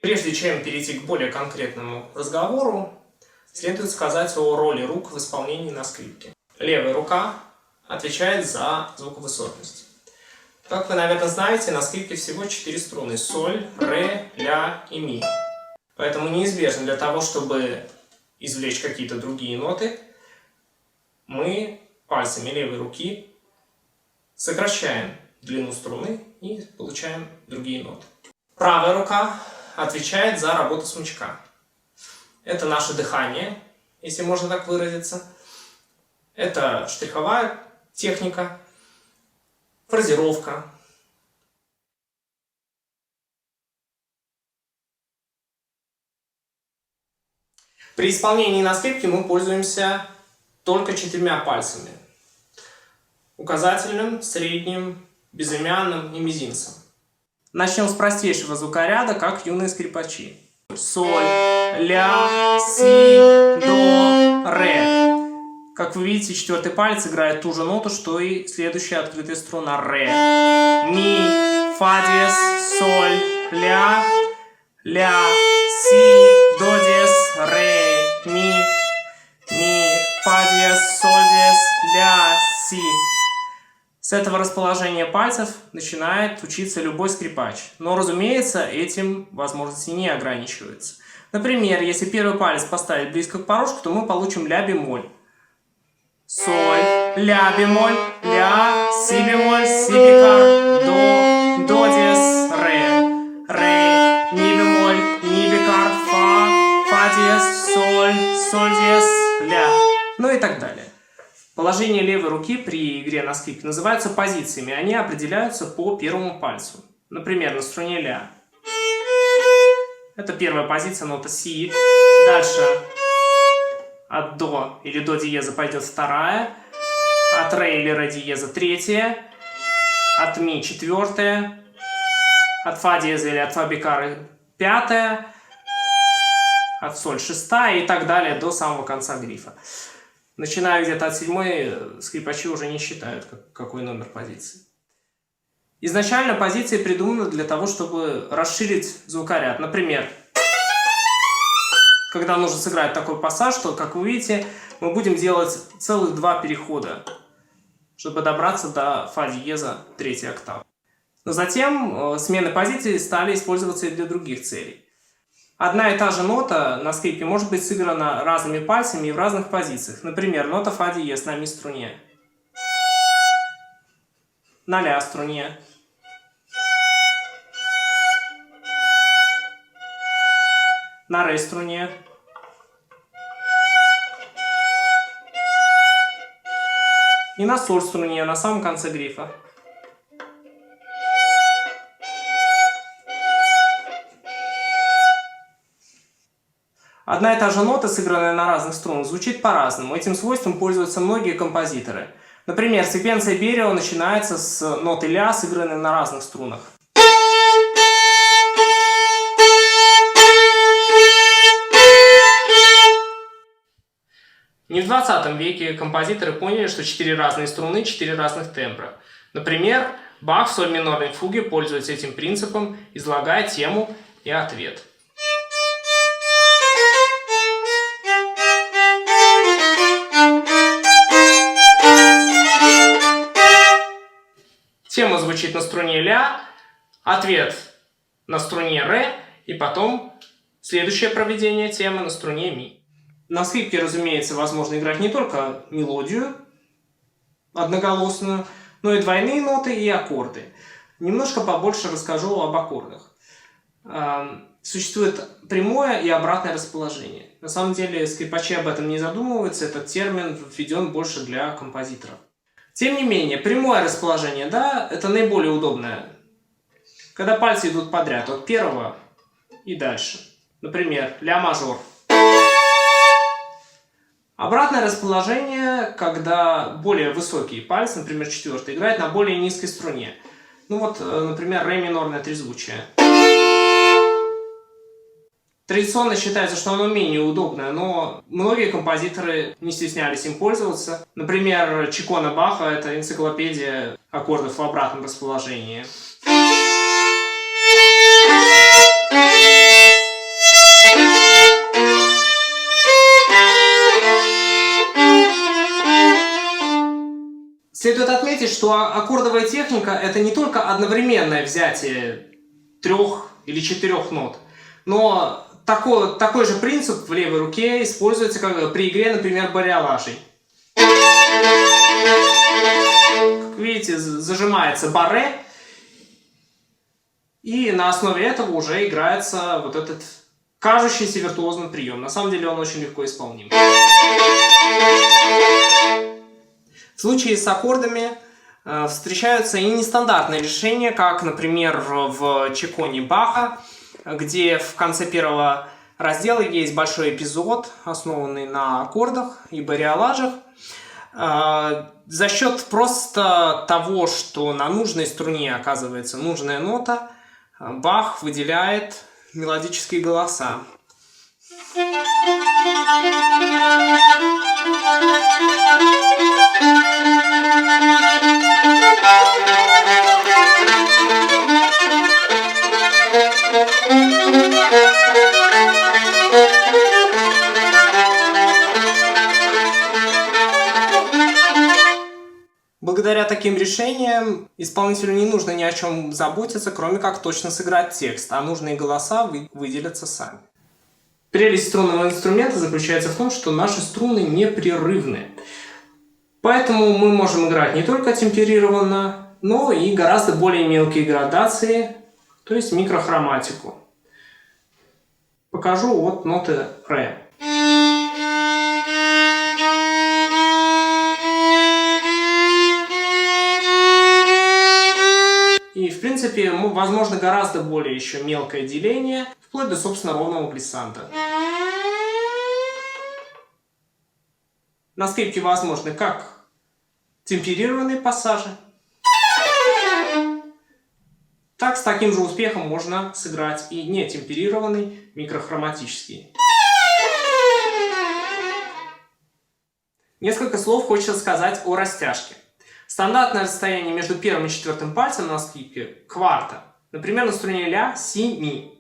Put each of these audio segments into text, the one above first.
Прежде чем перейти к более конкретному разговору, следует сказать о роли рук в исполнении на скрипке. Левая рука отвечает за звуковысотность. Как вы, наверное, знаете, на скрипке всего 4 струны: соль, ре, ля и ми. Поэтому неизбежно для того, чтобы извлечь какие-то другие ноты, мы пальцами левой руки сокращаем длину струны и получаем другие ноты. Правая рука отвечает за работу смычка. Это наше дыхание, если можно так выразиться. Это штриховая техника, фразировка. При исполнении на скрипке мы пользуемся только 4 пальцами: указательным, средним, безымянным и мизинцем. Начнем с простейшего звукоряда, как юные скрипачи. Соль, ля, си, до, ре. Как вы видите, 4-й палец играет ту же ноту, что и следующая открытая струна ре. Ми, фа диез, соль, ля, си, до диез, ре, ми, фа диез, соль диез, ля, си. С этого расположения пальцев начинает учиться любой скрипач. Но, разумеется, этим возможности не ограничиваются. Например, если первый палец поставить близко к порожку, то мы получим ля бемоль. Соль, ля бемоль, ля, си бемоль, си бикар, до диез, ре, ми бемоль, ми бикар, фа диез, соль диез, ля. Ну и так далее. Положение левой руки при игре на скрипке называются позициями. Они определяются по первому пальцу. Например, на струне ля. Это первая позиция, нота си. Дальше от до или до диеза пойдет вторая. От ре или ре диеза третья. От ми четвертая. От фа диеза или от фа бикара пятая. От соль шестая и так далее до самого конца грифа. Начиная где-то от 7-й, скрипачи уже не считают, какой номер позиции. Изначально позиции придуманы для того, чтобы расширить звукоряд. Например, когда нужно сыграть такой пассаж, то, как вы видите, мы будем делать целых 2 перехода, чтобы добраться до фа диеза 3-й октавы. Но затем смены позиций стали использоваться и для других целей. Одна и та же нота на скрипке может быть сыграна разными пальцами и в разных позициях. Например, нота фа диез на ми струне, на ля струне, на ре струне, и на соль струне на самом конце грифа. Одна и та же нота, сыгранная на разных струнах, звучит по-разному. Этим свойством пользуются многие композиторы. Например, секвенция Берио начинается с ноты ля, сыгранной на разных струнах. Не в 20 веке композиторы поняли, что 4 разные струны, 4 разных тембра. Например, Бах в соль минорной фуге пользуется этим принципом, излагая тему и ответ. Тема звучит на струне ля, ответ на струне ре, и потом следующее проведение темы на струне ми. На скрипке, разумеется, возможно играть не только мелодию одноголосную, но и двойные ноты и аккорды. Немножко побольше расскажу об аккордах. Существует прямое и обратное расположение. На самом деле скрипачи об этом не задумываются, этот термин введен больше для композиторов. Тем не менее, прямое расположение, да, это наиболее удобное. Когда пальцы идут подряд, от первого и дальше. Например, ля мажор. Обратное расположение, когда более высокие пальцы, например, 4-й, играет на более низкой струне. Ну вот, например, ре минорное трезвучие. Традиционно считается, что оно менее удобное, но многие композиторы не стеснялись им пользоваться. Например, Чикона Баха – это энциклопедия аккордов в обратном расположении. Следует отметить, что аккордовая техника — это не только одновременное взятие 3 или 4 нот, но такой же принцип в левой руке используется при игре, например, бариолажей. Как видите, зажимается барре, и на основе этого уже играется вот этот кажущийся виртуозный прием. На самом деле он очень легко исполним. В случае с аккордами встречаются и нестандартные решения, как, например, в чеконе Баха, где в конце первого раздела есть большой эпизод, основанный на аккордах и бариолажах. За счет просто того, что на нужной струне оказывается нужная нота, Бах выделяет мелодические голоса. Благодаря таким решениям исполнителю не нужно ни о чем заботиться, кроме как точно сыграть текст, а нужные голоса выделятся сами. Прелесть струнного инструмента заключается в том, что наши струны непрерывны. Поэтому мы можем играть не только темперированно, но и гораздо более мелкие градации, то есть микрохроматику. Покажу вот ноты ре. И, в принципе, возможно гораздо более еще мелкое деление, вплоть до, собственно, ровного глиссанда. На скрипке возможны как темперированные пассажи, так с таким же успехом можно сыграть и нетемперированный микрохроматический. Несколько слов хочется сказать о растяжке. Стандартное расстояние между первым и четвертым пальцем на скрипке — кварта. Например, на струне ля — си, ми.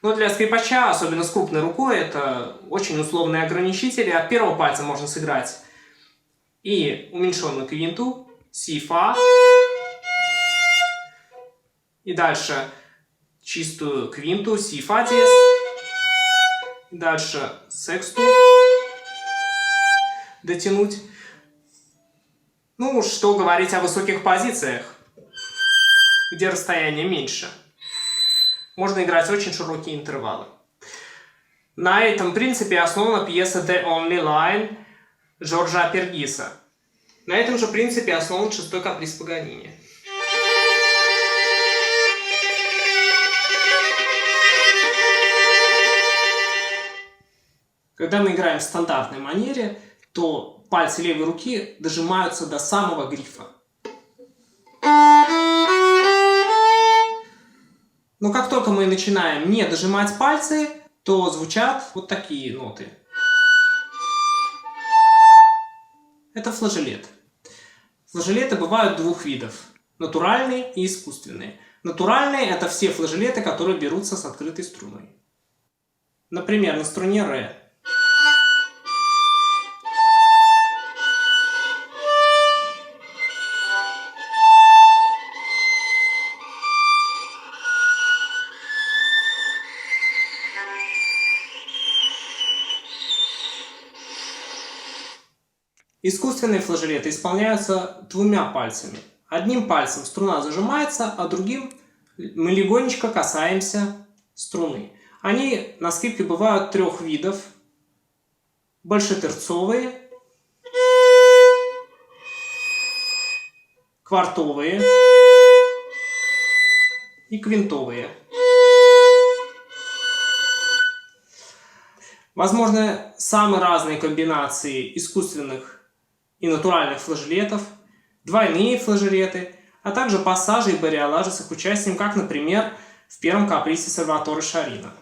Но для скрипача, особенно с крупной рукой, это очень условные ограничители. От первого пальца можно сыграть и уменьшенную квинту, си, фа. И дальше чистую квинту, си, фа диез. И дальше сексту дотянуть. Ну, что говорить о высоких позициях, где расстояние меньше. Можно играть очень широкие интервалы. На этом принципе основана пьеса The Only Line Джорджа Апергиса. На этом же принципе основан 6-й каприз Паганини. Когда мы играем в стандартной манере, то пальцы левой руки дожимаются до самого грифа. Но как только мы начинаем не дожимать пальцы, то звучат вот такие ноты. Это флажолет. Флажолеты бывают двух видов: натуральные и искусственные. Натуральные — это все флажолеты, которые берутся с открытой струной. Например, на струне ре. Искусственные флажолеты исполняются двумя пальцами. Одним пальцем струна зажимается, а другим мы легонечко касаемся струны. Они на скрипке бывают 3 видов: большетерцовые, квартовые и квинтовые. Возможны самые разные комбинации искусственных и натуральных флажолетов, двойные флажолеты, а также пассажи и бариолажи с их участием, как, например, в первом каприсе Сальваторе Шарина.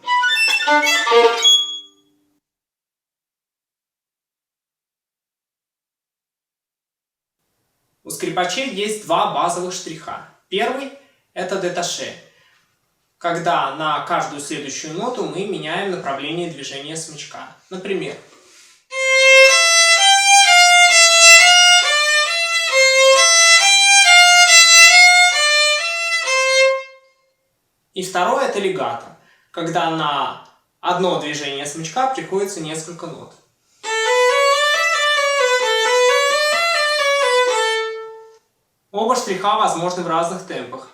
У скрипачей есть 2 базовых штриха. Первый — это деташе, когда на каждую следующую ноту мы меняем направление движения смычка. Например, И второе — это легато, когда на одно движение смычка приходится несколько нот. Оба штриха возможны в разных темпах.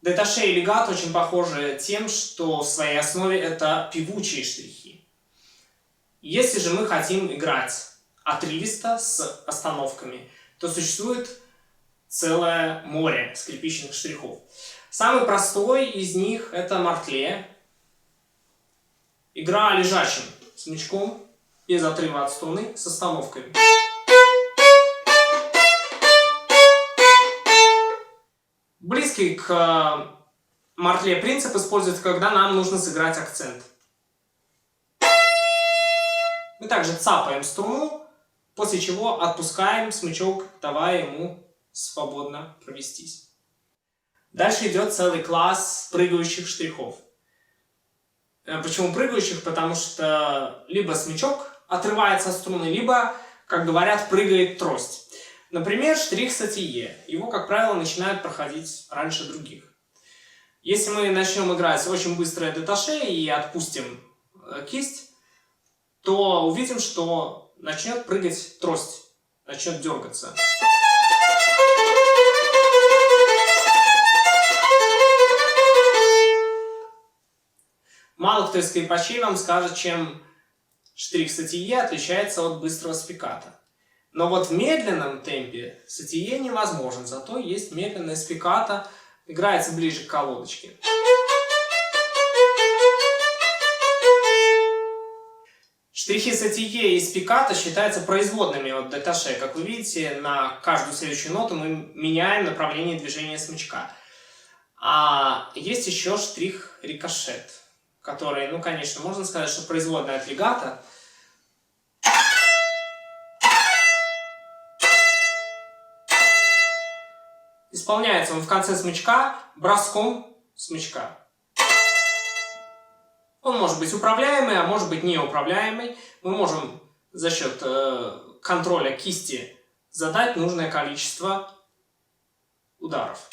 Деташе и легато очень похожи тем, что в своей основе это певучие штрихи. Если же мы хотим играть отрывисто с остановками, то существует целое море скрипичных штрихов. Самый простой из них — это мортле. Игра лежачим смычком, без отрыва от струны, с остановками. Близкий к мортле принцип используется, когда нам нужно сыграть акцент. Мы также цапаем струну, после чего отпускаем смычок, давая ему свободно провестись. Дальше идет целый класс прыгающих штрихов. Почему прыгающих? Потому что либо смычок отрывается от струны, либо, как говорят, прыгает трость. Например, штрих сатие. Его, как правило, начинают проходить раньше других. Если мы начнем играть очень быстрое деташе и отпустим кисть, то увидим, что начнет прыгать трость, начнет дергаться. Мало кто из скрипачей вам скажет, чем штрих сатие отличается от быстрого спиката. Но вот в медленном темпе сатие невозможен, зато есть медленная спиката, играется ближе к колодочке. Штрихи сатие и спиката считаются производными от деташе. Как вы видите, на каждую следующую ноту мы меняем направление движения смычка. А есть еще штрих рикошет, который, ну, конечно, можно сказать, что производная от легато. Исполняется он в конце смычка броском смычка. Он может быть управляемый, а может быть неуправляемый. Мы можем за счет контроля кисти задать нужное количество ударов.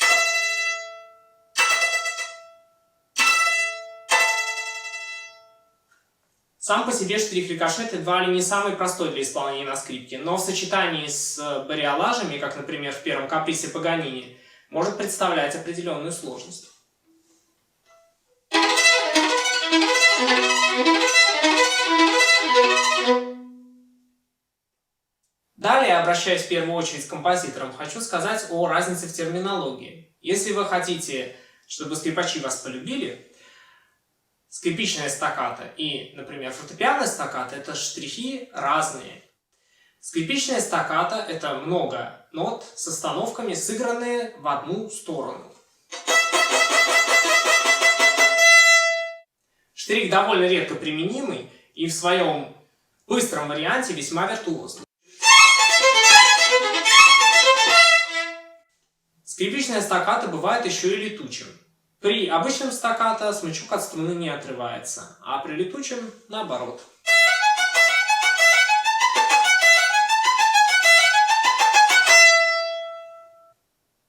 Сам по себе штрих рикошет едва ли не самый простой для исполнения на скрипке, но в сочетании с бариолажами, как, например, в первом каприсе Паганини, может представлять определенную сложность. Далее, обращаясь в первую очередь к композиторам, хочу сказать о разнице в терминологии. Если вы хотите, чтобы скрипачи вас полюбили, скрипичная стаккато и, например, фортепианная стаккато — это штрихи разные. Скрипичная стаккато — это много нот с остановками, сыгранные в одну сторону. Штрих довольно редко применимый и в своем быстром варианте весьма виртуозный. Скрипичная стаккато бывает еще и летучим. При обычном стаккато смычок от струны не отрывается, а при летучем наоборот.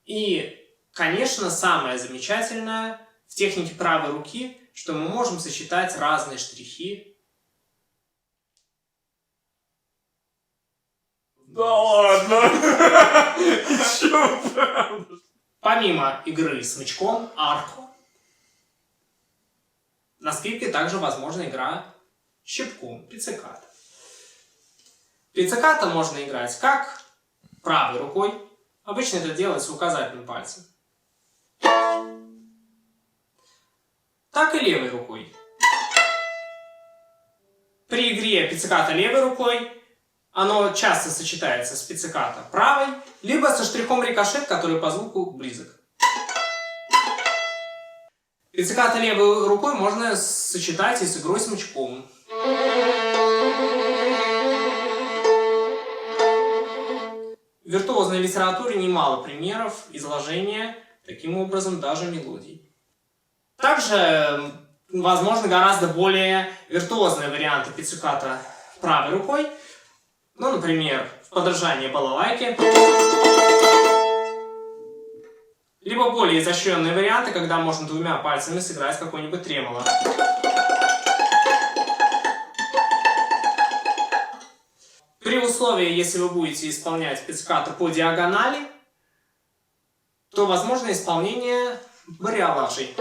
И, конечно, самое замечательное в технике правой руки, что мы можем сочетать разные штрихи. Да ладно! Чё? Помимо игры смычком, арко, на скрипке также возможна игра щипком, пиццикато. Пиццикато можно играть как правой рукой, обычно это делается указательным пальцем, так и левой рукой. При игре пиццикато левой рукой оно часто сочетается с пиццикато правой, либо со штрихом рикошет, который по звуку близок. Пиццикато левой рукой можно сочетать и с игрой смычком. В виртуозной литературе немало примеров изложения таким образом даже мелодий. Также возможно гораздо более виртуозные варианты пиццикато правой рукой. Ну, например, в подражании балалайке. Либо более изощренные варианты, когда можно двумя пальцами сыграть какой-нибудь тремоло. При условии, если вы будете исполнять пиццикато по диагонали, то возможно исполнение бариолажей.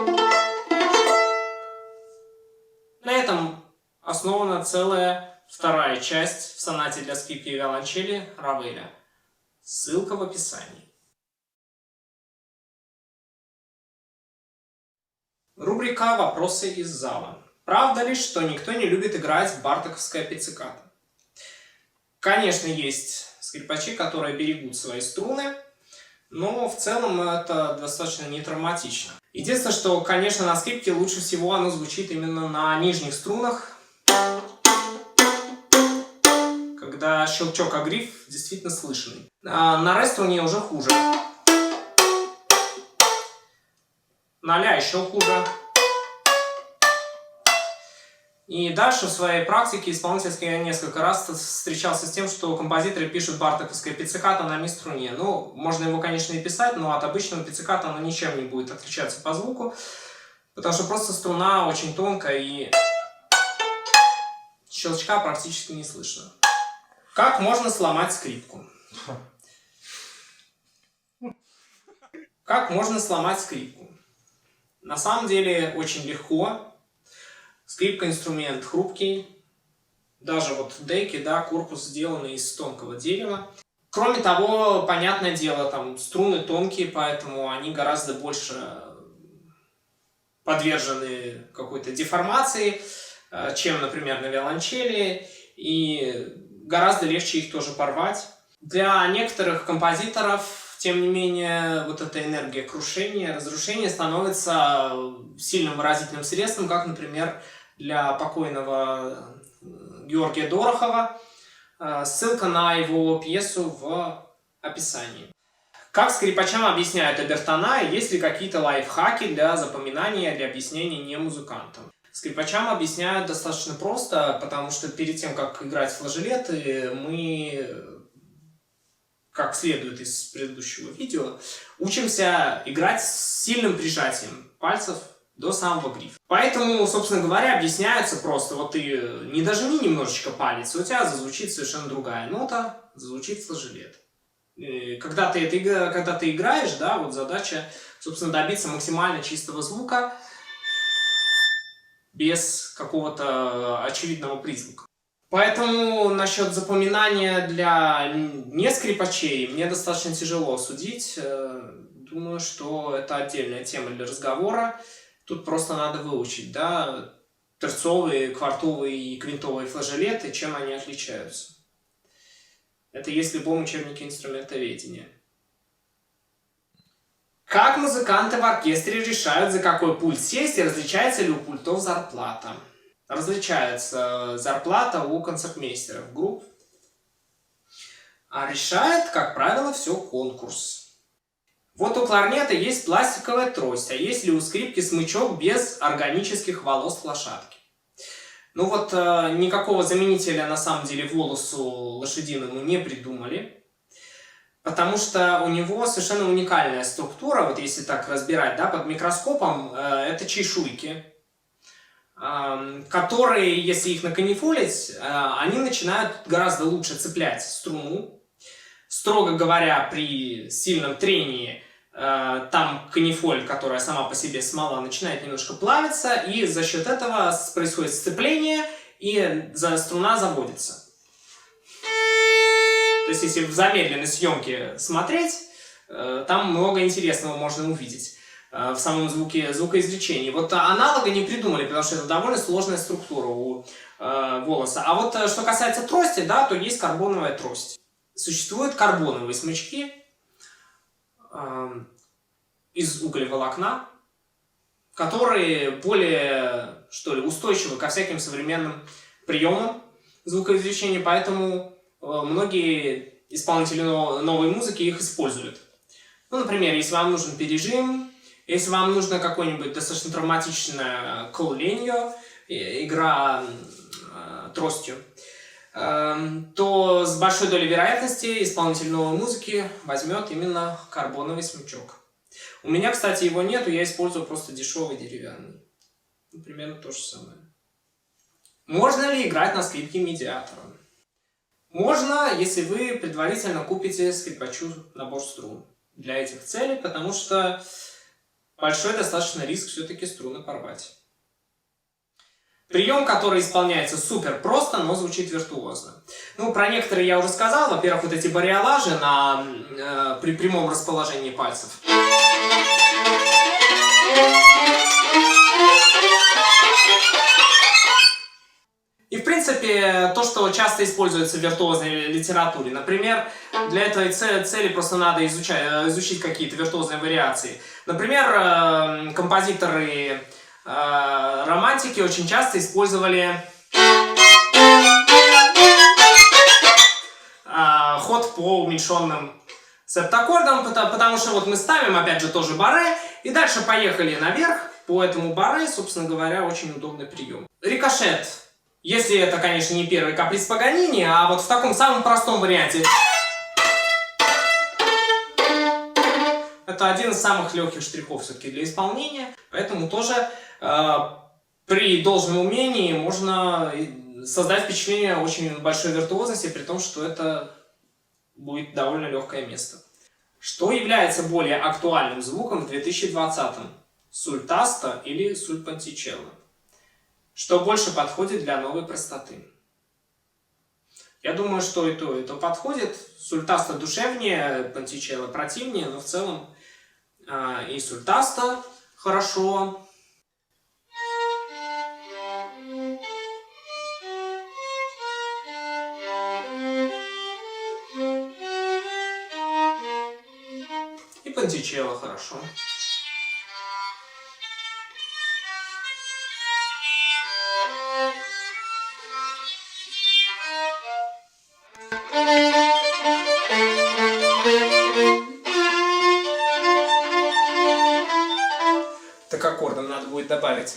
На этом основана целая вторая часть в сонате для скрипки и виолончели Равеля. Ссылка в описании. Рубрика «Вопросы из зала». Правда ли, что никто не любит играть в бартоковское пиццикато? Конечно, есть скрипачи, которые берегут свои струны, но в целом это достаточно не травматично. Единственное, что, конечно, на скрипке лучше всего оно звучит именно на нижних струнах, когда щелчок о гриф действительно слышный. А на ре-струне уже хуже. На ля еще хуже. И дальше в своей практике исполнительской я несколько раз встречался с тем, что композиторы пишут бартоковское пиццикато на ми-струне. Ну, можно его, конечно, и писать, но от обычного пиццикато оно ничем не будет отличаться по звуку, потому что просто струна очень тонкая и щелчка практически не слышно. Как можно сломать скрипку? Как можно сломать скрипку? На самом деле очень легко. Скрипка инструмент хрупкий. Даже вот деки, да, корпус сделанный из тонкого дерева. Кроме того, понятное дело, там струны тонкие, поэтому они гораздо больше подвержены какой-то деформации, чем, например, на виолончели. И гораздо легче их тоже порвать. Для некоторых композиторов, тем не менее, вот эта энергия крушения, разрушения становится сильным выразительным средством, как, например, для покойного Георгия Дорохова. Ссылка на его пьесу в описании. Как скрипачам объясняют обертона, и есть ли какие-то лайфхаки для запоминания, для объяснения не музыкантам? Скрипачам объясняют достаточно просто, потому что перед тем, как играть флажолеты, мы, как следует из предыдущего видео, учимся играть с сильным прижатием пальцев до самого грифа. Поэтому, собственно говоря, объясняется просто. Вот ты не дожми немножечко палец, у тебя зазвучит совершенно другая нота, зазвучит флажолет. Когда ты играешь, да, вот задача, собственно, добиться максимально чистого звука без какого-то очевидного призвука. Поэтому насчет запоминания для не скрипачей мне достаточно тяжело судить. Думаю, что это отдельная тема для разговора. Тут просто надо выучить, да, терцовые, квартовые и квинтовые флажолеты, чем они отличаются. Это есть в любом учебнике инструментоведения. Как музыканты в оркестре решают, за какой пульт сесть, и различается ли у пультов зарплата? Различается зарплата у концертмейстеров групп. А решает, как правило, все конкурс. Вот у кларнета есть пластиковая трость, а есть ли у скрипки смычок без органических волос лошадки? Ну вот, никакого заменителя на самом деле волосу лошадиному не придумали, потому что у него совершенно уникальная структура, вот если так разбирать, да, под микроскопом, это чешуйки, которые, если их наканифолить, они начинают гораздо лучше цеплять струну. Строго говоря, при сильном трении там канифоль, которая сама по себе смола, начинает немножко плавиться, и за счет этого происходит сцепление, и струна заводится. То есть, если в замедленной съемке смотреть, там много интересного можно увидеть в самом звукоизвлечении. Вот аналога не придумали, потому что это довольно сложная структура у волоса. А вот что касается трости, да, то есть карбоновая трость. Существуют карбоновые смычки из углеволокна, которые более, что ли, устойчивы ко всяким современным приемам звукоизвлечения, поэтому многие исполнители новой музыки их используют. Ну, например, если вам нужен пережим, если вам нужно какое-нибудь достаточно травматичное колленье, игра тростью, то с большой долей вероятности исполнитель новой музыки возьмет именно карбоновый смычок. У меня, кстати, его нету, я использую просто дешевый деревянный. Ну, примерно то же самое. Можно ли играть на скрипке медиатором? Можно, если вы предварительно купите скрипачу набор струн для этих целей, потому что большой достаточно риск все-таки струны порвать. Прием, который исполняется супер просто, но звучит виртуозно. Ну, про некоторые я уже сказал. Во-первых, вот эти бариолажи при прямом расположении пальцев. И, в принципе, то, что часто используется в виртуозной литературе. Например, для этой цели просто надо изучить какие-то виртуозные вариации. Например, композиторы романтики очень часто использовали ход по уменьшенным септаккордам, потому что вот мы ставим, опять же, тоже барре, и дальше поехали наверх по этому барре, собственно говоря, очень удобный прием. Рикошет. Если это, конечно, не первый каприз Паганини, а вот в таком самом простом варианте. Это один из самых легких штрихов все-таки для исполнения, поэтому тоже при должном умении можно создать впечатление очень большой виртуозности, при том, что это будет довольно легкое место. Что является более актуальным звуком в 2020-м? Сульт-таста или сульт-пантичелло? Что больше подходит для новой простоты? Я думаю, что и то подходит. Сульт-таста душевнее, пантичелло противнее, но в целом и сульт-таста хорошо. И пантичелло хорошо. Так аккордом надо будет добавить.